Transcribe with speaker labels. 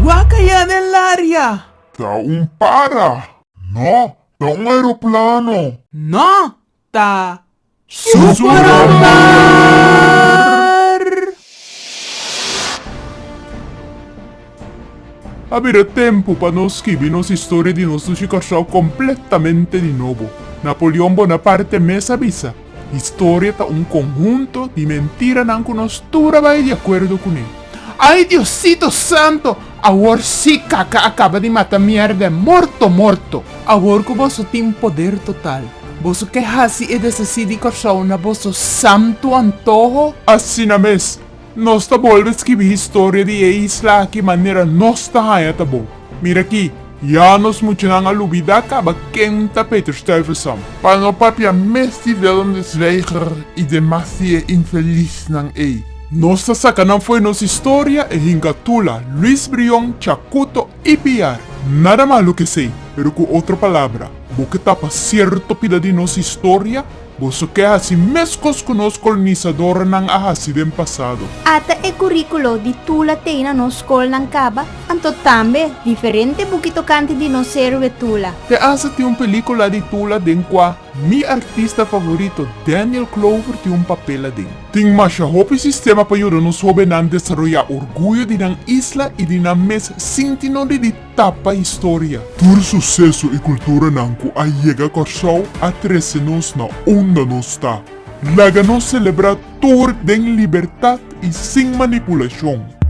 Speaker 1: Wakaya dell'aria!
Speaker 2: Da un para! No, da un aeroplano!
Speaker 1: No! Ta...
Speaker 2: Superamar! Avere tempo para nos scrivere nostra storia di nostro cicatrao completamente di nuovo. Napoleon Bonaparte mes avisa. Historia ta un conjunto di mentira nan con nostura vai di acuerdo con él. Ay, Diosito santo! Ahora sí caca acaba de matar mierda, morto!
Speaker 1: Agora que você tem poder total, você quer assim e decide causar na vosso santo antojo?
Speaker 2: Assim na mes, nós tá volve escrever história de isla que maneira nós tá haya tá bom. Mira aqui, já nos muito nang alubida acaba quem tá Peter Stuyvesant. Para não papia mes de velende zwijger e demasiado infeliz nang ei. Nossa sacanão foi nossa história e Hingatula, Luis Brion, Chacuto e Piar. Nada malo que sei, pero com outra palavra. Porque tapa certo pida de nossa história, você quer assim mescos com os colonizadores nang ahasi dem passado.
Speaker 3: Ata e currículo di Tula Teina no school ng Kaba, anto tambe, diferente buki tocante di no serve Tula.
Speaker 2: Te hace un película de Tula den qua mi artista favorito Daniel Clover tem un papel din. Ting masha hopi sistema pa yun nos hobe nan desarrollar orgullo di nang isla y di nang mes sintino di tapa historia. Tur suceso y cultura nang ku ay llega karsao a 13 nos na onda nos ta. Laga nos celebra tour den libertad y sin manipulación.